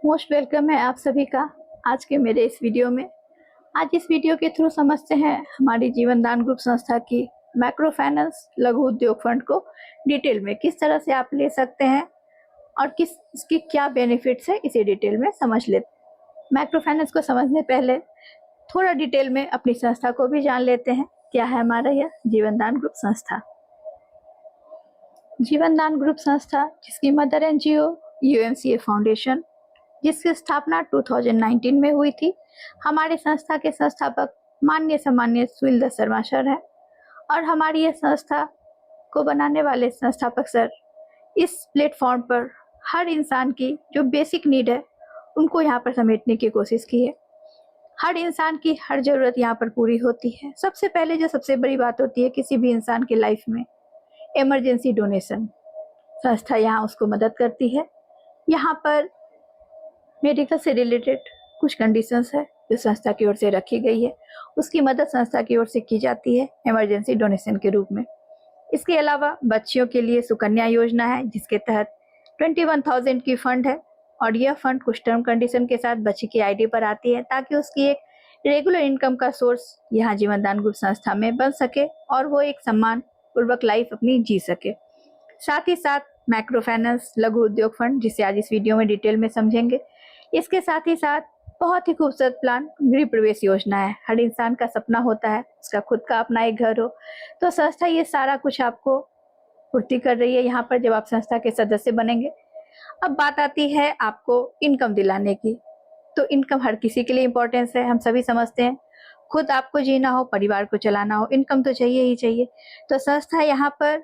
Most welcome है आप सभी का आज के मेरे इस वीडियो में। आज इस वीडियो के थ्रू समझते हैं हमारी जीवन दान ग्रुप संस्था की माइक्रो फाइनेंस लघु उद्योग फंड को डिटेल में किस तरह से आप ले सकते हैं और किस इसकी क्या बेनिफिट्स है, इसे डिटेल में समझ लेते हैं। माइक्रो फाइनेंस को समझने पहले थोड़ा डिटेल में अपनी संस्था को भी जान लेते हैं। क्या है हमारा यह जीवन दान ग्रुप संस्था? जीवन दान ग्रुप संस्था, जिसकी मदर एनजीओ यूएमसीए फाउंडेशन, जिसकी स्थापना 2019 में हुई थी। हमारे संस्था के संस्थापक माननीय सम्माननीय सुनील दत्त शर्मा सर है और हमारी यह संस्था को बनाने वाले संस्थापक सर इस प्लेटफॉर्म पर हर इंसान की जो बेसिक नीड है उनको यहाँ पर समेटने की कोशिश की है। हर इंसान की हर जरूरत यहाँ पर पूरी होती है। सबसे पहले जो सबसे बड़ी बात होती है किसी भी इंसान की लाइफ में, इमरजेंसी डोनेशन। संस्था यहाँ उसको मदद करती है। यहाँ पर मेडिकल से रिलेटेड कुछ कंडीशंस है जो संस्था की ओर से रखी गई है, उसकी मदद संस्था की ओर से की जाती है इमरजेंसी डोनेशन के रूप में। इसके अलावा बच्चियों के लिए सुकन्या योजना है, जिसके तहत 21,000 की फंड है और यह फंड कुछ टर्म कंडीशन के साथ बच्ची की आईडी पर आती है ताकि उसकी एक रेगुलर इनकम का सोर्स यहाँ जीवन दान ग्रुप संस्था में बन सके और वो एक सम्मान पूर्वक लाइफ अपनी जी सके। साथ ही साथ माइक्रो फाइनेंस लघु उद्योग फंड, जिसे आज इस वीडियो में डिटेल में समझेंगे। इसके साथ ही साथ बहुत ही खूबसूरत प्लान गृह प्रवेश योजना है। हर इंसान का सपना होता है उसका खुद का अपना एक घर हो, तो संस्था ये सारा कुछ आपको पूर्ति कर रही है यहाँ पर जब आप संस्था के सदस्य बनेंगे। अब बात आती है आपको इनकम दिलाने की, तो इनकम हर किसी के लिए इम्पोर्टेंस है, हम सभी समझते हैं। खुद आपको जीना हो, परिवार को चलाना हो, इनकम तो चाहिए ही चाहिए। तो संस्था यहाँ पर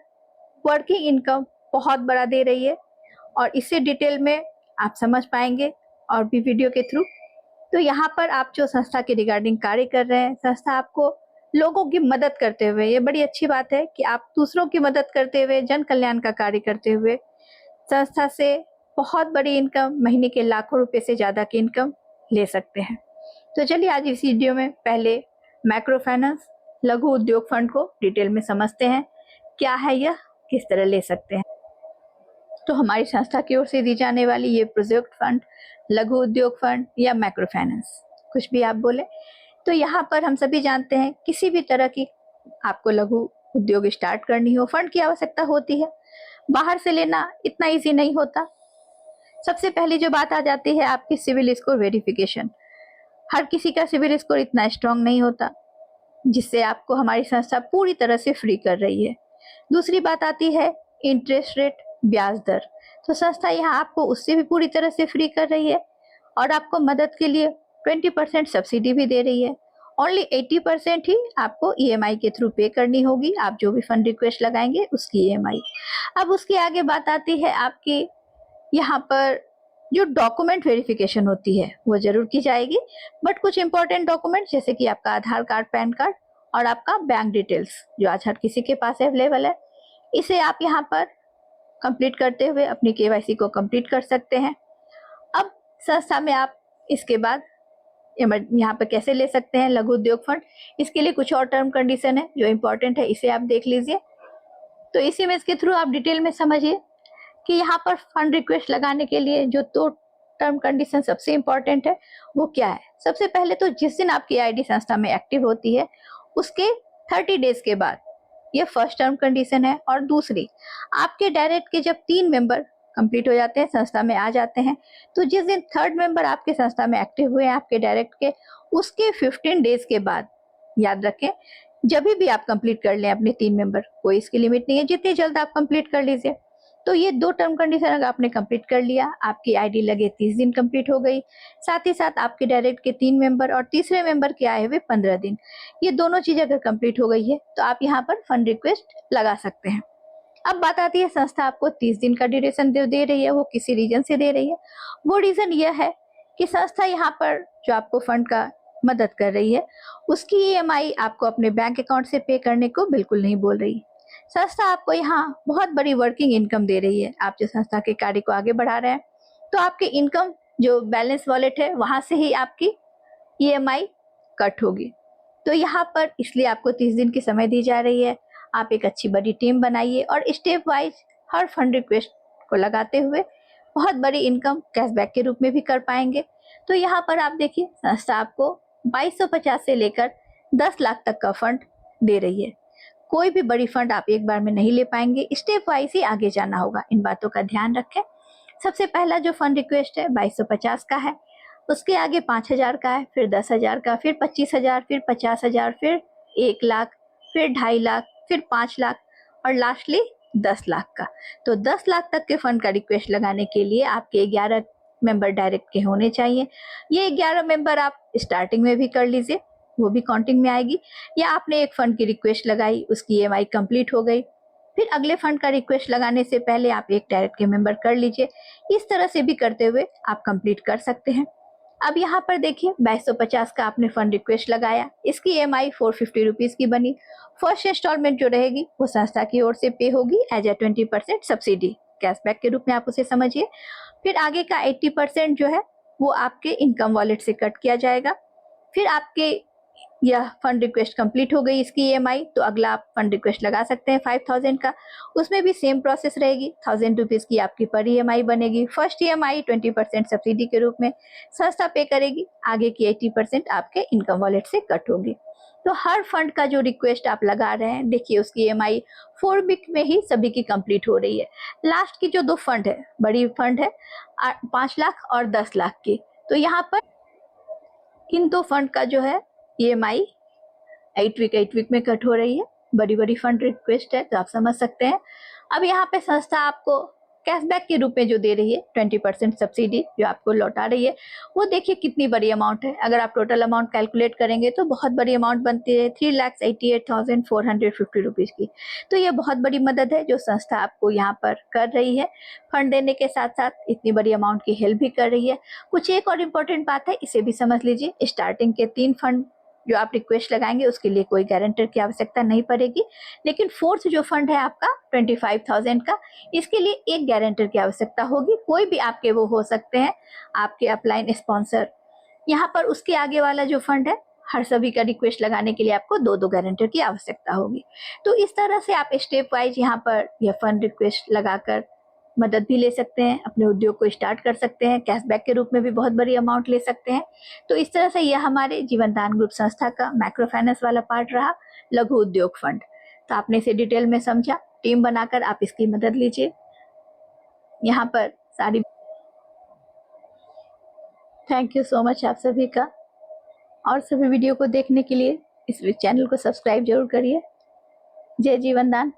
वर्किंग इनकम बहुत बड़ा दे रही है और इसे डिटेल में आप समझ पाएंगे और भी वीडियो के थ्रू। तो यहाँ पर आप जो संस्था के रिगार्डिंग कार्य कर रहे हैं, संस्था आपको लोगों की मदद करते हुए, ये बड़ी अच्छी बात है कि आप दूसरों की मदद करते हुए, जन कल्याण का कार्य करते हुए संस्था से बहुत बड़ी इनकम, महीने के लाखों रुपए से ज्यादा की इनकम ले सकते हैं। तो चलिए आज इस वीडियो में पहले माइक्रो फाइनेंस लघु उद्योग फंड को डिटेल में समझते हैं, क्या है यह, किस तरह ले सकते हैं। तो हमारी संस्था की ओर से दी जाने वाली ये प्रोजेक्ट फंड, लघु उद्योग फंड या माइक्रो फाइनेंस, कुछ भी आप बोले, तो यहाँ पर हम सभी जानते हैं किसी भी तरह की आपको लघु उद्योग स्टार्ट करनी हो, फंड की आवश्यकता होती है। बाहर से लेना इतना इजी नहीं होता। सबसे पहले जो बात आ जाती है आपकी सिविल स्कोर वेरिफिकेशन। हर किसी का सिविल स्कोर इतना स्ट्रांग नहीं होता, जिससे आपको हमारी संस्था पूरी तरह से फ्री कर रही है। दूसरी बात आती है इंटरेस्ट रेट, ब्याज दर। तो संस्था यहाँ आपको उससे भी पूरी तरह से फ्री कर रही है और आपको मदद के लिए 20% सब्सिडी भी दे रही है। ओनली 80% ही आपको ईएमआई के थ्रू पे करनी होगी, आप जो भी फंड रिक्वेस्ट लगाएंगे उसकी ईएमआई। अब उसके आगे बात आती है आपकी यहाँ पर जो डॉक्यूमेंट वेरिफिकेशन होती है वो जरूर की जाएगी, बट कुछ इंपॉर्टेंट डॉक्यूमेंट जैसे कि आपका आधार कार्ड, पैन कार्ड और आपका बैंक डिटेल्स जो आज हर किसी के पास अवेलेबल है, इसे आप यहाँ पर कंप्लीट करते हुए अपनी केवाईसी को कंप्लीट कर सकते हैं। अब संस्था में आप इसके बाद यहाँ पर कैसे ले सकते हैं लघु उद्योग फंड, इसके लिए कुछ और टर्म कंडीशन है जो इम्पोर्टेंट है, इसे आप देख लीजिए। तो इस इमेज के थ्रू आप डिटेल में समझिए कि यहाँ पर फंड रिक्वेस्ट लगाने के लिए जो दो टर्म कंडीशन सबसे इंपॉर्टेंट है वो क्या है। सबसे पहले तो जिस दिन आपकी आईडी संस्था में एक्टिव होती है उसके 30 डेज के बाद, ये फर्स्ट टर्म कंडीशन है। और दूसरी, आपके डायरेक्ट के जब 3 मेंबर कंप्लीट हो जाते हैं, संस्था में आ जाते हैं, तो जिस दिन थर्ड मेंबर आपके संस्था में एक्टिव हुए हैं आपके डायरेक्ट के, उसके 15 डेज के बाद, याद रखें जब भी आप कंप्लीट कर लें अपने 3 मेंबर, कोई इसकी लिमिट नहीं है, जितनी जल्द आप कंप्लीट कर लीजिए। तो ये दो टर्म कंडीशन अगर आपने कंप्लीट कर लिया, आपकी आईडी लगे 30 दिन कंप्लीट हो गई, साथ ही साथ आपके डायरेक्ट के 3 मेंबर और तीसरे मेंबर के आए हुए 15 दिन, ये दोनों चीज अगर कंप्लीट हो गई है तो आप यहाँ पर फंड रिक्वेस्ट लगा सकते हैं। अब बात आती है संस्था आपको 30 दिन का ड्यूरेशन दे रही है, वो किसी रीजन से दे रही है। वो रीजन यह है कि संस्था यहाँ पर जो आपको फंड का मदद कर रही है उसकी ईएमआई आपको अपने बैंक अकाउंट से पे करने को बिल्कुल नहीं बोल रही। संस्था आपको यहाँ बहुत बड़ी वर्किंग इनकम दे रही है। आप जो संस्था के कार्य को आगे बढ़ा रहे हैं तो आपकी इनकम जो बैलेंस वॉलेट है वहां से ही आपकी ईएमआई कट होगी। तो यहाँ पर इसलिए आपको 30 दिन की समय दी जा रही है। आप एक अच्छी बड़ी टीम बनाइए और स्टेप वाइज हर फंड रिक्वेस्ट को लगाते हुए बहुत बड़ी इनकम कैशबैक के रूप में भी कर पाएंगे। तो यहाँ पर आप देखिए संस्था आपको 2250 से लेकर 10 लाख तक का फंड दे रही है। कोई भी बड़ी फंड आप एक बार में नहीं ले पाएंगे, स्टेप वाइज ही आगे जाना होगा। इन बातों का ध्यान रखें। सबसे पहला जो फंड रिक्वेस्ट है 2250 का है, उसके आगे 5000 का है, फिर 10,000 का, फिर 25,000, फिर 50,000, फिर 1 लाख, फिर 2.5 लाख, फिर 5 लाख और लास्टली 10 लाख का। तो 10 लाख तक के फंड का रिक्वेस्ट लगाने के लिए आपके 11 मेंबर डायरेक्ट के होने चाहिए। ये 11 मेंबर आप स्टार्टिंग में भी कर लीजिए, वो भी काउंटिंग में आएगी। या आपने एक फंड की रिक्वेस्ट लगाई, उसकी EMI कंप्लीट हो गई, फिर अगले फंड का रिक्वेस्ट लगाने से पहले आप एक डायरेक्ट के मेंबर कर लीजिए। इस तरह से भी करते हुए आप कंप्लीट कर सकते हैं। अब यहाँ पर देखिए 2250 का आपने फंड रिक्वेस्ट लगाया, इसकी EMI 450 रुपीज की बनी। फर्स्ट इंस्टॉलमेंट जो रहेगी वो संस्था की ओर से पे होगी एज ए 20% सब्सिडी, कैशबैक के रूप में आप उसे समझिए। फिर आगे का 80% जो है वो आपके इनकम वॉलेट से कट किया जाएगा। फिर आपके यह फंड रिक्वेस्ट कंप्लीट हो गई इसकी EMI, तो अगला आप फंड रिक्वेस्ट लगा सकते हैं 5000 का। उसमें भी सेम प्रोसेस रहेगी, 1000 रुपीज की आपकी पर EMI बनेगी। फर्स्ट EMI 20% सब्सिडी के रूप में संस्था पे करेगी, आगे की 80% आपके इनकम वॉलेट से कट होगी। तो हर फंड का जो रिक्वेस्ट आप लगा रहे हैं, देखिए उसकी EMI 4 वीक में ही सभी की कंप्लीट हो रही है। लास्ट की जो 2 फंड है, बड़ी फंड है 5 लाख और 10 लाख की, तो यहाँ पर इन 2 फंड का जो है EMI 8 वीक में कट हो रही है। बड़ी बड़ी फंड रिक्वेस्ट है, तो आप समझ सकते हैं। अब यहाँ पे संस्था आपको कैशबैक के रूप में जो दे रही है 20% सब्सिडी जो आपको लौटा रही है, वो देखिए कितनी बड़ी अमाउंट है। अगर आप टोटल अमाउंट कैलकुलेट करेंगे तो बहुत बड़ी अमाउंट बनती है, 3,88,450 रुपीज की। तो ये बहुत बड़ी मदद है जो संस्था आपको यहाँ पर कर रही है। फंड देने के साथ साथ इतनी बड़ी अमाउंट की हेल्प भी कर रही है। कुछ एक और इम्पोर्टेंट बात है, इसे भी समझ लीजिए। स्टार्टिंग के 3 फंड जो आप रिक्वेस्ट लगाएंगे उसके लिए कोई गारंटर की आवश्यकता नहीं पड़ेगी, लेकिन फोर्थ जो फंड है आपका 25,000 का, इसके लिए एक गारंटर की आवश्यकता होगी। कोई भी आपके वो हो सकते हैं, आपके अपलाइन स्पॉन्सर। यहाँ पर उसके आगे वाला जो फंड है, हर सभी का रिक्वेस्ट लगाने के लिए आपको 2 गारंटर की आवश्यकता होगी। तो इस तरह से आप स्टेप वाइज यहाँ पर यह फंड रिक्वेस्ट लगाकर मदद भी ले सकते हैं, अपने उद्योग को स्टार्ट कर सकते हैं, कैशबैक के रूप में भी बहुत बड़ी अमाउंट ले सकते हैं। तो इस तरह से यह हमारे जीवन दान ग्रुप संस्था का माइक्रो फाइनेंस वाला पार्ट रहा, लघु उद्योग फंड। तो आपने इसे डिटेल में समझा, टीम बनाकर आप इसकी मदद लीजिए। यहाँ पर सारी थैंक यू सो मच आप सभी का। और सभी वीडियो को देखने के लिए इस चैनल को सब्सक्राइब जरूर करिए। जय जीवन दान।